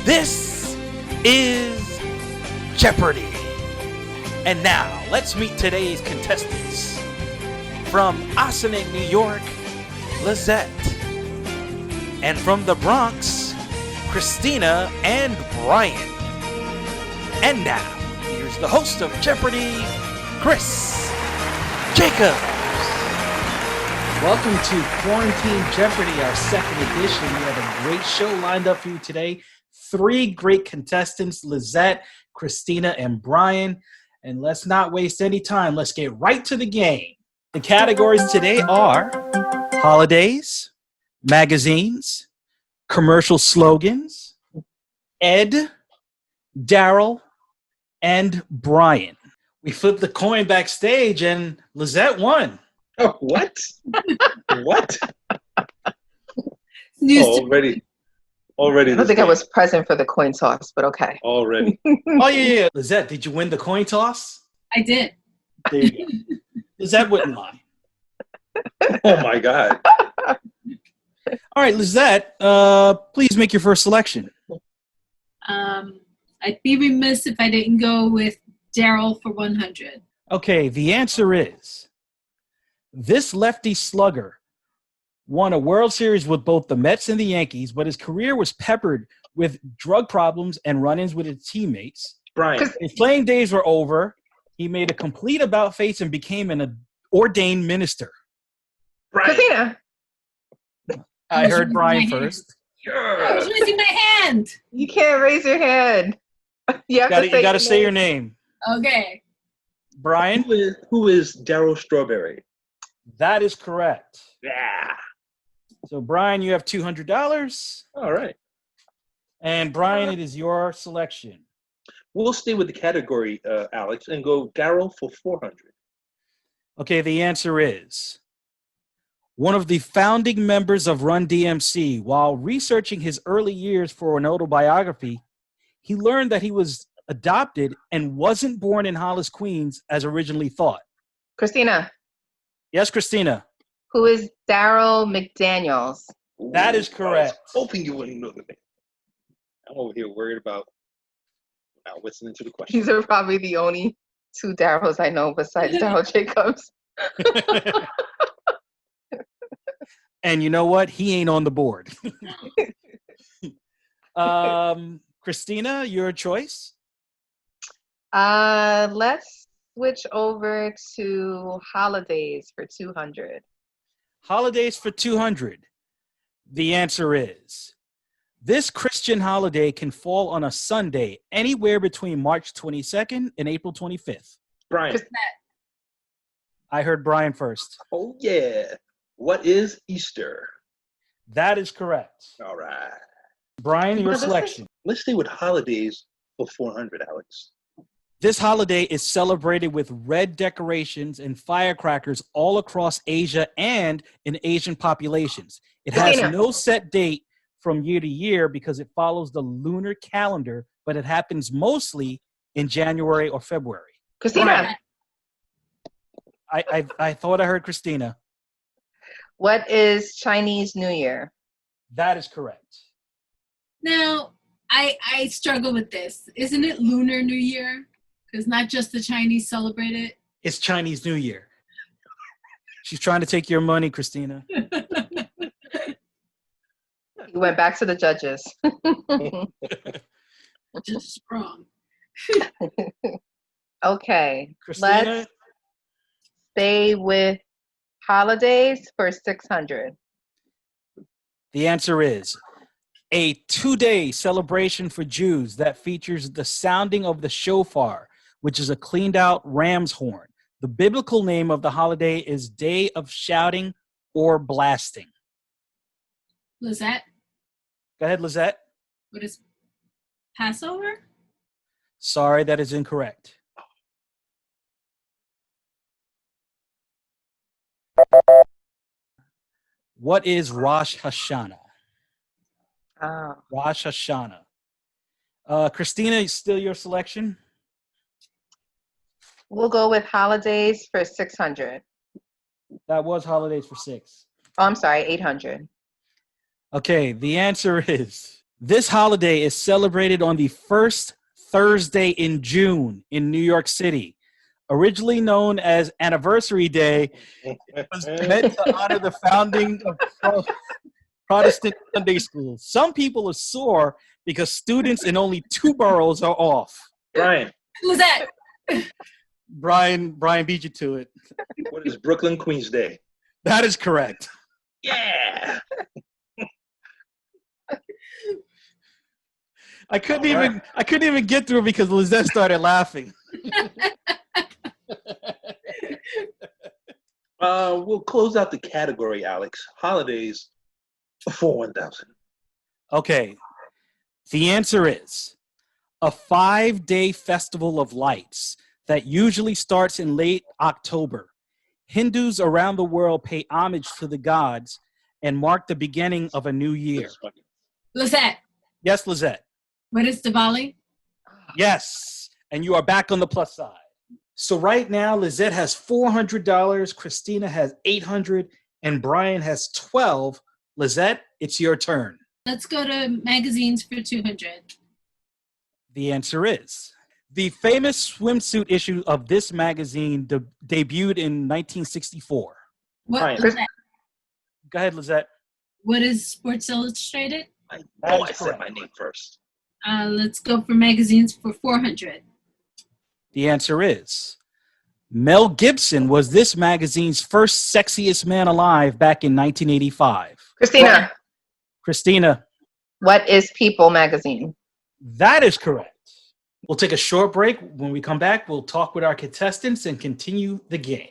This is Jeopardy! And now, let's meet today's contestants. From Ossining, New York, Lizette. And from the Bronx, Christina and Brian. And now, here's the host of Jeopardy, Chris Jacobs. Welcome to Quarantine Jeopardy, our second edition. We have a great show lined up for you today. 3 great contestants, Lizette, Christina, and Brian. And let's not waste any time. Let's get right to the game. The categories today are holidays, magazines, commercial slogans, Ed, Daryl, and Brian. We flipped the coin backstage and Lizette won. Oh, what? What? Already. I don't think I was present for the coin toss, but okay. Already. Oh, yeah. Lizette, did you win the coin toss? I did. There you go. Lizette wouldn't lie. Oh, my God. All right, Lizette, please make your first selection. I'd be remiss if I didn't go with Daryl for 100. Okay, the answer is this lefty slugger won a World Series with both the Mets and the Yankees, but his career was peppered with drug problems and run-ins with his teammates. Brian. His playing days were over. He made a complete about-face and became an ordained minister. Brian. Christina. I heard Brian first. I was raising my hand. You can't raise your hand. You got to say your name. Okay. Brian? Who is Daryl Strawberry? That is correct. Yeah. So, Brian, you have $200. All right. And, Brian, it is your selection. We'll stay with the category, Alex, and go Daryl for 400. Okay, the answer is one of the founding members of Run DMC. While researching his early years for an autobiography, he learned that he was adopted and wasn't born in Hollis, Queens, as originally thought. Christina. Yes, Christina. Who is Daryl McDaniels? That is correct. I was hoping you wouldn't know the name. I'm over here worried about not listening to the question. These are probably the only 2 Daryls I know besides Daryl Jacobs. And you know what? He ain't on the board. Christina, your choice? Let's switch over to holidays for 200. Holidays for 200. The answer is this Christian holiday can fall on a Sunday anywhere between March 22nd and April 25th. Brian. I heard Brian first. Oh, yeah. What is Easter? That is correct. All right. Brian, your selection. Let's stay with holidays for 400, Alex. This holiday is celebrated with red decorations and firecrackers all across Asia and in Asian populations. It has no set date from year to year because it follows the lunar calendar, but it happens mostly in January or February. Christina. I thought I heard Christina. What is Chinese New Year? That is correct. Now, I struggle with this. Isn't it Lunar New Year? Because not just the Chinese celebrate it. It's Chinese New Year. She's trying to take your money, Christina. You went back to the judges. Just wrong. Okay. Christina? Let's stay with holidays for 600. The answer is a 2-day celebration for Jews that features the sounding of the shofar, which is a cleaned out ram's horn. The biblical name of the holiday is Day of Shouting or Blasting. Lizette? Go ahead, Lizette. What is Passover? Sorry, that is incorrect. What is Rosh Hashanah? Oh. Rosh Hashanah. Christina, is still your selection? We'll go with holidays for 600. That was holidays for 6. Oh, I'm sorry, 800. Okay, the answer is This holiday is celebrated on the first Thursday in June in New York City. Originally known as Anniversary Day, it was meant to honor the founding of Protestant Sunday schools. Some people are sore because students in only 2 boroughs are off. Brian, Who's that? Brian beat you to it. what is Brooklyn Queens Day? That is correct. Yeah. I couldn't even get through it because Lizette started laughing. We'll close out the category, Alex. Holidays for 1,000. Okay. The answer is a 5-day festival of lights that usually starts in late October. Hindus around the world pay homage to the gods and mark the beginning of a new year. Lizette, Yes, Lizette. what is Diwali? Yes. And you are back on the plus side. So right now, Lizette has $400, Christina has $800, and Brian has $12. Lizette, it's your turn. Let's go to magazines for 200. The answer is the famous swimsuit issue of this magazine debuted in 1964. What, Brian. Lizette, Go ahead, Lizette. what is Sports Illustrated? I know I said my name first. Let's go for magazines for 400. The answer is Mel Gibson was this magazine's first sexiest man alive back in 1985. Christina, Christina, what is People magazine? that is correct. We'll take a short break. When we come back, we'll talk with our contestants and continue the game.